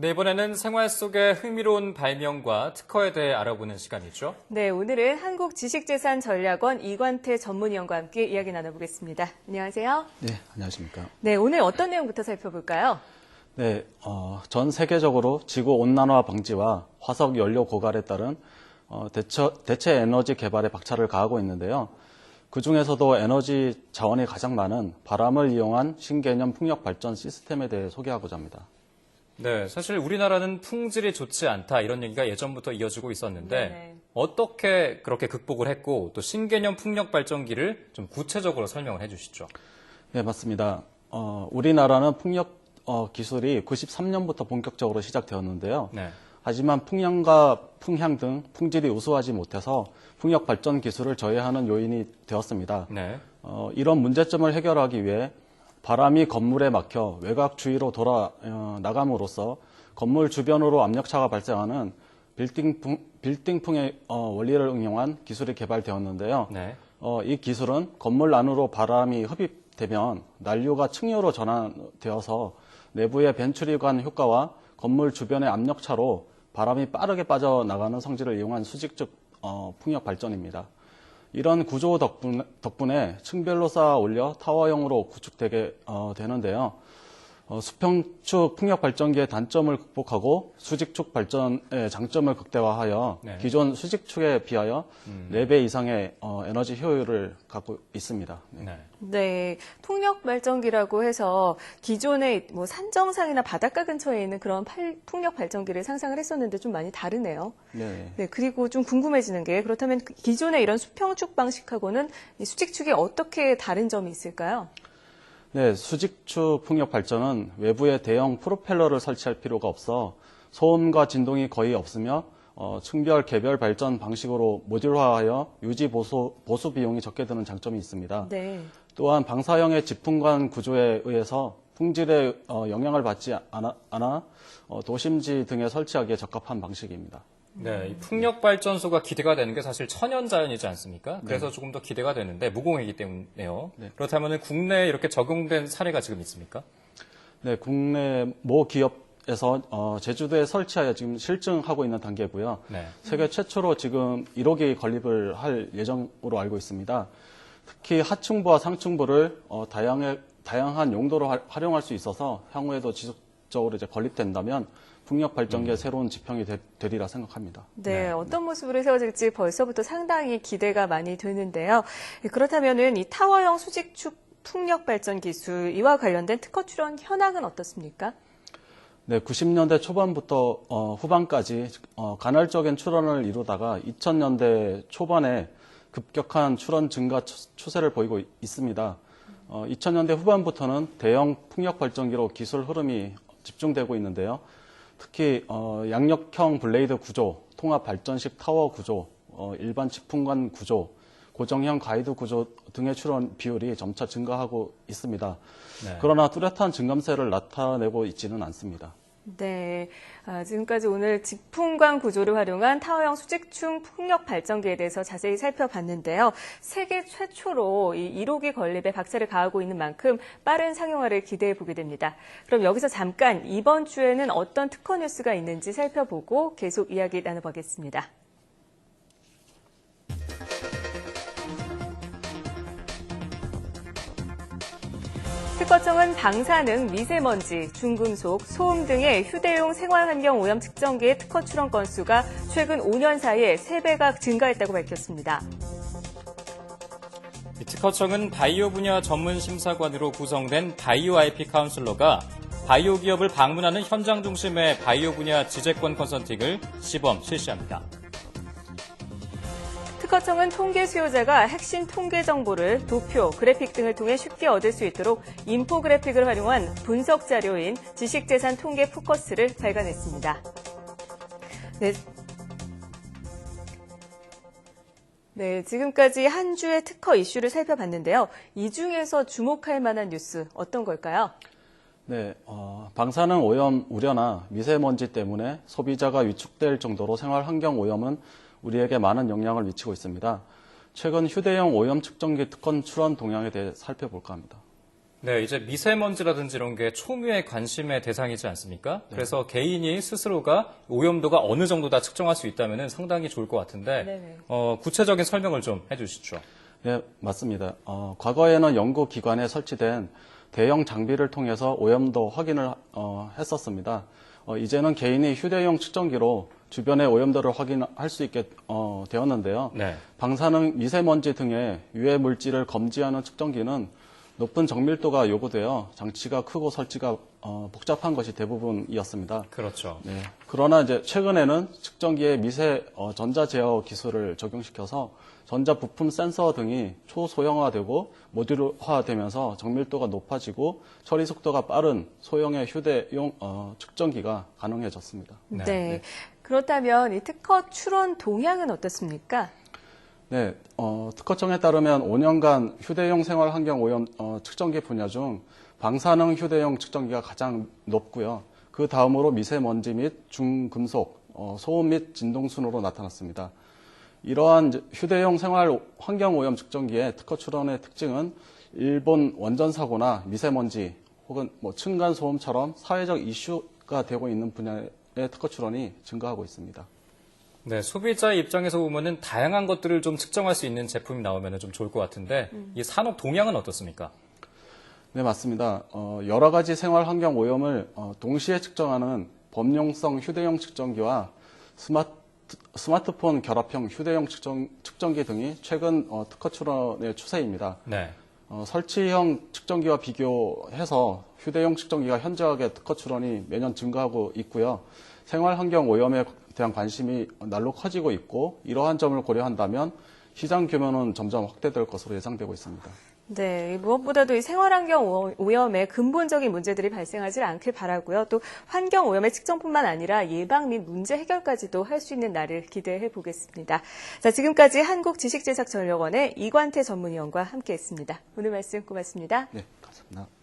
네, 이번에는 생활 속의 흥미로운 발명과 특허에 대해 알아보는 시간이죠. 네, 오늘은 한국지식재산전략원 이관태 전문위원과 함께 이야기 나눠보겠습니다. 안녕하세요. 네, 안녕하십니까. 네, 오늘 어떤 내용부터 살펴볼까요? 네, 전 세계적으로 지구 온난화 방지와 화석 연료 고갈에 따른 대체 에너지 개발에 박차를 가하고 있는데요. 그 중에서도 에너지 자원이 가장 많은 바람을 이용한 신개념 풍력 발전 시스템에 대해 소개하고자 합니다. 네, 사실 우리나라는 풍질이 좋지 않다 이런 얘기가 예전부터 이어지고 있었는데 네네. 어떻게 그렇게 극복을 했고 또 신개념 풍력 발전기를 좀 구체적으로 설명을 해주시죠. 네, 맞습니다. 우리나라는 풍력 기술이 93년부터 본격적으로 시작되었는데요. 네. 하지만 풍량과 풍향 등 풍질이 우수하지 못해서 풍력 발전 기술을 저해하는 요인이 되었습니다. 네. 이런 문제점을 해결하기 위해 바람이 건물에 막혀 외곽 주위로 돌아 나감으로써 건물 주변으로 압력차가 발생하는 빌딩풍의 원리를 응용한 기술이 개발되었는데요. 네. 이 기술은 건물 안으로 바람이 흡입되면 난류가 층유로 전환되어서 내부의 벤츄리관 효과와 건물 주변의 압력차로 바람이 빠르게 빠져나가는 성질을 이용한 수직적 풍력 발전입니다. 이런 구조 덕분에 층별로 쌓아 올려 타워형으로 구축되게 되는데요. 수평축 풍력 발전기의 단점을 극복하고 수직축 발전의 장점을 극대화하여 네. 기존 수직축에 비하여 4배 이상의 에너지 효율을 갖고 있습니다. 네. 네. 네, 풍력 발전기라고 해서 기존의 뭐 산정상이나 바닷가 근처에 있는 그런 풍력 발전기를 상상을 했었는데 좀 많이 다르네요. 네. 네, 그리고 좀 궁금해지는 게 그렇다면 기존의 이런 수평축 방식하고는 이 수직축이 어떻게 다른 점이 있을까요? 네, 수직축 풍력 발전은 외부에 대형 프로펠러를 설치할 필요가 없어 소음과 진동이 거의 없으며 층별 개별 발전 방식으로 모듈화하여 유지 보수 비용이 적게 드는 장점이 있습니다. 네. 또한 방사형의 지풍관 구조에 의해서 풍질에 영향을 받지 않아 도심지 등에 설치하기에 적합한 방식입니다. 네, 이 풍력 발전소가 기대가 되는 게 사실 천연자연이지 않습니까? 그래서 조금 더 기대가 되는데 무공해이기 때문에요. 네. 그렇다면 국내에 이렇게 적용된 사례가 지금 있습니까? 네, 국내 모 기업에서 제주도에 설치하여 지금 실증하고 있는 단계고요. 네. 세계 최초로 지금 1호기 건립을 할 예정으로 알고 있습니다. 특히 하층부와 상층부를 다양한 용도로 활용할 수 있어서 향후에도 지속적으로 이제 건립된다면 풍력 발전기의 새로운 지평이 되리라 생각합니다. 네, 어떤 모습으로 세워질지 벌써부터 상당히 기대가 많이 되는데요. 그렇다면은 이 타워형 수직축 풍력 발전 기술 이와 관련된 특허 출원 현황은 어떻습니까? 네, 90년대 초반부터 후반까지 간헐적인 출원을 이루다가 2000년대 초반에 급격한 출원 증가 추세를 보이고 있습니다. 2000년대 후반부터는 대형 풍력 발전기로 기술 흐름이 집중되고 있는데요. 특히 양력형 블레이드 구조, 통합 발전식 타워 구조, 일반 지풍관 구조, 고정형 가이드 구조 등의 출원 비율이 점차 증가하고 있습니다. 네. 그러나 뚜렷한 증감세를 나타내고 있지는 않습니다. 네, 지금까지 오늘 지풍관 구조를 활용한 타워형 수직축 풍력 발전기에 대해서 자세히 살펴봤는데요. 세계 최초로 이 1호기 건립에 박차를 가하고 있는 만큼 빠른 상용화를 기대해 보게 됩니다. 그럼 여기서 잠깐 이번 주에는 어떤 특허 뉴스가 있는지 살펴보고 계속 이야기 나눠보겠습니다. 특허청은 방사능, 미세먼지, 중금속, 소음 등의 휴대용 생활환경 오염 측정기의 특허 출원 건수가 최근 5년 사이에 3배가 증가했다고 밝혔습니다. 특허청은 바이오 분야 전문 심사관으로 구성된 바이오 IP 카운슬러가 바이오 기업을 방문하는 현장 중심의 바이오 분야 지재권 컨설팅을 시범 실시합니다. 특허청은 통계 수요자가 핵심 통계 정보를 도표, 그래픽 등을 통해 쉽게 얻을 수 있도록 인포그래픽을 활용한 분석 자료인 지식재산 통계 포커스를 발간했습니다. 네, 지금까지 한 주의 특허 이슈를 살펴봤는데요. 이 중에서 주목할 만한 뉴스 어떤 걸까요? 네, 방사능 오염 우려나 미세먼지 때문에 소비자가 위축될 정도로 생활 환경 오염은 우리에게 많은 영향을 미치고 있습니다. 최근 휴대용 오염 측정기 특허 출원 동향에 대해 살펴볼까 합니다. 네, 이제 미세먼지라든지 이런 게 초미의 관심의 대상이지 않습니까? 그래서 개인이 스스로가 오염도가 어느 정도다 측정할 수 있다면 상당히 좋을 것 같은데 네네. 구체적인 설명을 좀 해주시죠. 네, 맞습니다. 과거에는 연구기관에 설치된 대형 장비를 통해서 오염도 확인을 했었습니다. 이제는 개인이 휴대용 측정기로 주변의 오염도를 확인할 수 있게 되었는데요. 네. 방사능, 미세먼지 등의 유해 물질을 검지하는 측정기는 높은 정밀도가 요구되어 장치가 크고 설치가 복잡한 것이 대부분이었습니다. 그렇죠. 네. 그러나 이제 최근에는 측정기에 미세 전자 제어 기술을 적용시켜서 전자 부품 센서 등이 초소형화되고 모듈화되면서 정밀도가 높아지고 처리 속도가 빠른 소형의 휴대용 측정기가 가능해졌습니다. 네. 네. 그렇다면 이 특허 출원 동향은 어떻습니까? 네, 특허청에 따르면 5년간 휴대용 생활 환경 오염 측정기 분야 중 방사능 휴대용 측정기가 가장 높고요. 그 다음으로 미세먼지 및 중금속, 소음 및 진동 순으로 나타났습니다. 이러한 휴대용 생활 환경 오염 측정기의 특허 출원의 특징은 일본 원전 사고나 미세먼지 혹은 층간 소음처럼 사회적 이슈가 되고 있는 분야의 특허 출원이 증가하고 있습니다. 네, 소비자의 입장에서 보면은 다양한 것들을 좀 측정할 수 있는 제품이 나오면 좀 좋을 것 같은데 이 산업 동향은 어떻습니까? 네, 맞습니다. 여러 가지 생활 환경 오염을 동시에 측정하는 범용성 휴대용 측정기와 스마트폰 결합형 휴대용 측정기 등이 최근 특허 출원의 추세입니다. 네. 설치형 측정기와 비교해서 휴대용 측정기가 현저하게 특허 출원이 매년 증가하고 있고요. 생활 환경 오염에 대한 관심이 날로 커지고 있고 이러한 점을 고려한다면 시장 규모는 점점 확대될 것으로 예상되고 있습니다. 네, 무엇보다도 이 생활환경 오염에 근본적인 문제들이 발생하지 않길 바라고요. 또 환경 오염의 측정뿐만 아니라 예방 및 문제 해결까지도 할 수 있는 날을 기대해 보겠습니다. 자, 지금까지 한국지식재작전력원의 이관태 전문위원과 함께했습니다. 오늘 말씀 고맙습니다. 네, 감사합니다.